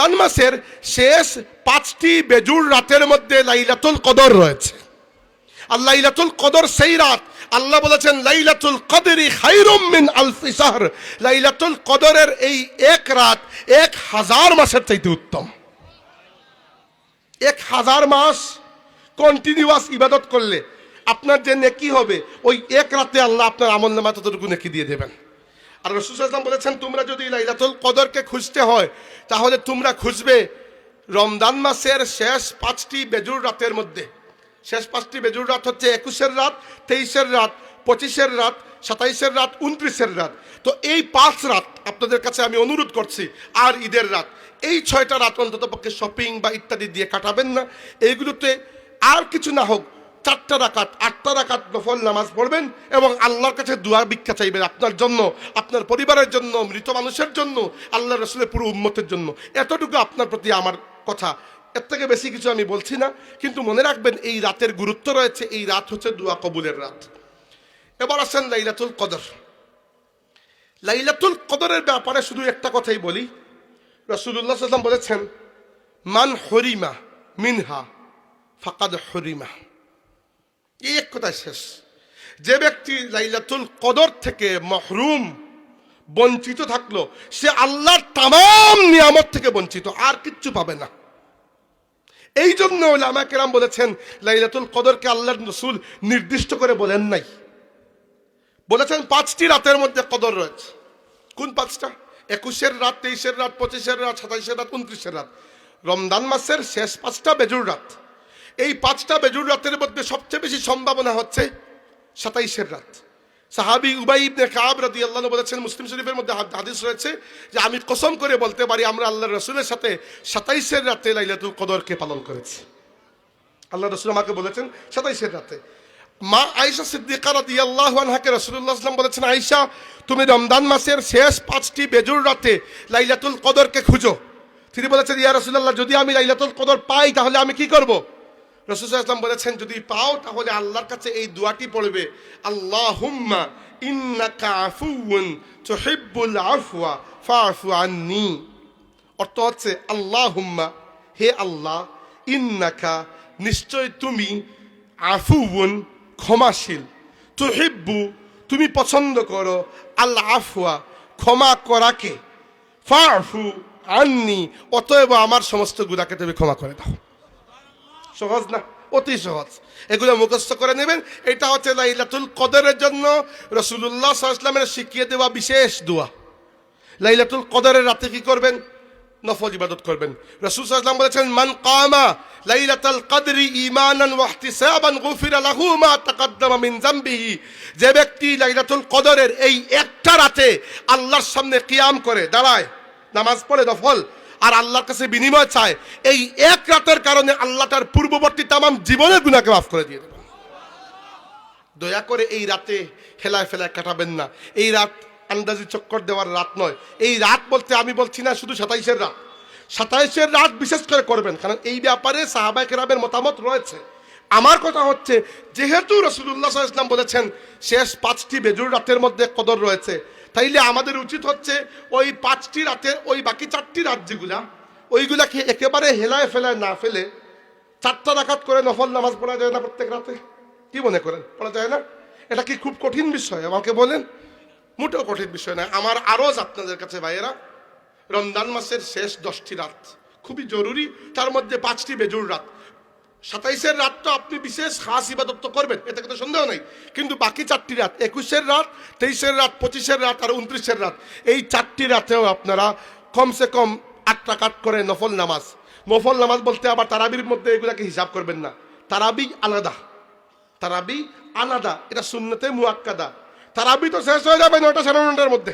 রমজান মাসের শেষ 5টি বেজুর রাতের মধ্যে লাইলাতুল কদর রয়েছে। আর লাইলাতুল কদর সেই রাত, আল্লাহ বলেছেন লাইলাতুল কদরি খায়রুম মিন আলফি শাহর। লাইলাতুল কদরের এই এক রাত 1000 মাসের চাইতে উত্তম। 1000 মাস কন্টিনিউয়াস ইবাদত করলে আপনার যে নেকি হবে, ওই এক রাতে আল্লাহ আপনার আমলনামায় ততটুকু নেকি দিয়ে দেবেন। আর রাসূল সাল্লাল্লাহু আলাইহি ওয়াসাল্লাম বলেছেন, তোমরা যদি লাইলাতুল কদরকে খুঁজতে হয় তাহলে তোমরা খুঁজবে রমজান মাসের শেষ 5টি বেজুর রাতের মধ্যে। শেষ 5টি বেজুর রাত হচ্ছে 21-এর রাত, 23-এর রাত, 25-এর রাত, 27-এর রাত, 29-এর রাত। তো এই 5 রাত আপনাদের কাছে আমি অনুরোধ করছি, আর ঈদের রাত, এই 6টা রাত অন্তত পক্ষে শপিং বা ইত্যাদি দিয়ে কাটাবেন না। এইগুলোতে আর কিছু না হোক 4টা রাকাত 8টা রাকাত নফল নামাজ পড়বেন এবং আল্লাহর কাছে দোয়া ভিক্ষা চাইবেন, আপনার জন্য, আপনার পরিবারের জন্য, মৃত মানুষের জন্য, আল্লাহ রসুলের পুরো উম্মতের জন্য। এতটুকু আপনার প্রতি আমার কথা, এর থেকে বেশি কিছু আমি বলছি না। কিন্তু মনে রাখবেন এই রাতের গুরুত্ব রয়েছে, এই রাত হচ্ছে দোয়া কবুলের রাত। এবার আসেন লাইলাতুল কদর। লাইলাতুল কদরের ব্যাপারে শুধু একটা কথাই বলি, রাসূলুল্লাহ সাল্লাল্লাহু আলাইহি ওয়াসাল্লাম বলেছেন, মান হরিমা মিনহা ফাকাদ হরিমা। এই এক কথায় শেষ। যে ব্যক্তি লাইলাতুল কদর থেকে মাহরুম, বঞ্চিত থাকলো, সে আল্লাহর তামাম নিয়ামত থেকে বঞ্চিত, আর কিচ্ছু পাবে না। এই জন্য উলামা কেরাম বলেছেন লাইলাতুল কদরকে আল্লাহর রাসূল নির্দিষ্ট করে বলেন নাই, বলেছেন 5টি রাতের মধ্যে কদর রয়েছে। কোন 5টা? 21-এর রাত, 23-এর রাত, 25-এর রাত, 27-এর রাত, 29-এর রাত। রমজান মাসের শেষ 5টা বেজুর রাত। এই 5টা বেজুর রাতের মধ্যে সবচেয়ে বেশি সম্ভাবনা হচ্ছে 27-এর রাত। সাহাবী উবাই ইবনে কাব রাদিয়াল্লাহু আনহু বলেছেন, মুসলিম শরীফের মধ্যে হাদিস রয়েছে যে আমি কসম করে বলতে পারি আমরা আল্লাহর রাসূলের সাথে 27-এর রাতে লাইলাতুল কদরকে পালন করেছি। আল্লাহর রাসূল আমাকে বলেছেন 27-এর রাতে। মা আয়েশা সিদ্দিকা রাদিয়াল্লাহু আনহাকে রাসূলুল্লাহ সাল্লাল্লাহু আলাইহি ওয়াসাল্লাম বলেছেন, আয়েশা তুমি রমজান মাসের শেষ 5টি বেজুর রাতে লাইলাতুল কদরকে খুঁজো। তিনি বলেছেন, ইয়া রাসূলুল্লাহ, যদি আমি লাইলাতুল কদর পাই তাহলে আমি কি করব? রাসূল সাল্লাল্লাহু আলাইহি ওয়াসাল্লাম বলেছেন, যদি পাও তাহলে আল্লাহর কাছে এই দোয়াটি পড়বে, আল্লাহুম্মা ইন্নাকা আফুউন তুহিব্বুল আফওয়া ফাআফু আন্নী। অর্থ হচ্ছে, আল্লাহুম্মা, হে আল্লাহ, ইন্নাকা, নিশ্চয় তুমি, আফুউন, ক্ষমাশীল, তুহিব্বু, তুমি পছন্দ করো, আল আফওয়া, ক্ষমা করাকে, ফাআফু আন্নী, অতএব আমার সমস্ত গুনাহকে তুমি ক্ষমা করে দাও। সহজ না? অতি সহজ। এগুলো মুখস্থ করে নেবেন। এটা হচ্ছে লাইলাতুল কদরের জন্য রাসূলুল্লাহ সাল্লাল্লাহু আলাইহি ওয়াসাল্লামের শিখিয়ে দেওয়া বিশেষ দোয়া। লাইলাতুল কদরের রাতে কি করবেন? নফল ইবাদত করবেন। রাসূল সাল্লাল্লাহু আলাইহি ওয়াসাল্লাম বলেছেন, মান কামা লাইলাতুল কদরি ঈমানান ওয়া ইহতিসাবান গুফিরা লাহু মা তাকাদ্দামা মিন যামবিহি। যে ব্যক্তি লাইলাতুল কদরের এই একটা রাতে আল্লাহর সামনে কিয়াম করে, দাঁড়ায়, নামাজ পড়ে নফল, আর আল্লাহর কাছে বিনিময় চায়, এই এক রাতের কারণে আল্লাহ তার পূর্ববর্তী তামাম জীবনের গুনাহকে মাফ করে দিয়ে দেবেন। দয়া করে এই রাতে হেলায় ফেলায় কাটাবেন না। এই রাত আন্দাজি চক্কর দেওয়ার রাত নয়। এই রাত বলতে আমি বলছি না শুধু 27-এর রাত। 27-এর রাত বিশেষ করে করবেন, কারণ এই ব্যাপারে সাহাবায়ে কেরামের মতামত রয়েছে। আমার কথা হচ্ছে, যেহেতু রাসূলুল্লাহ সাল্লাল্লাহু আলাইহি ওয়াসাল্লাম বলেছেন শেষ 5টি বেজুর রাতের মধ্যে কদর রয়েছে, তাইলে আমাদের উচিত হচ্ছে ওই 5টি রাতের ওই বাকি 4টি রাত যেগুলা, ওইগুলাকে একেবারে হেলায় ফেলায় না ফেলে 4টা রাকাত করে নফল নামাজ পড়া যায় না প্রত্যেক রাতে? কি মনে করেন, পড়া যায় না? এটা কি খুব কঠিন বিষয়? আমাকে বলেন। মোটেও কঠিন বিষয় না। আমার আরজ আপনাদের কাছে ভাইয়েরা, রমজান মাসের শেষ 10টি রাত খুবই জরুরি, তার মধ্যে 5টি বেজুর রাত। 27-এর রাতটা আপনি বিশেষ খাস ইবাদত তো করবেন, এতে কোনো সন্দেহ নেই, কিন্তু বাকি 4টি রাত, 21-এর রাত, 23-এর রাত, 25-এর রাত আর 29-এর রাত, এই 4টি রাতেও আপনারা কমসে কম 8 রাকাত করে নফল নামাজ। নফল নামাজ বলতে আবার তারাবির মধ্যে এগুলাকে হিসাব করবেন না। তারাবি আলাদা, তারাবি আলাদা, এটা সুন্নতে মুআক্কাদা। তারাবি তো শেষ হয়ে যাবে 9টা সাড়ে 9টার মধ্যে।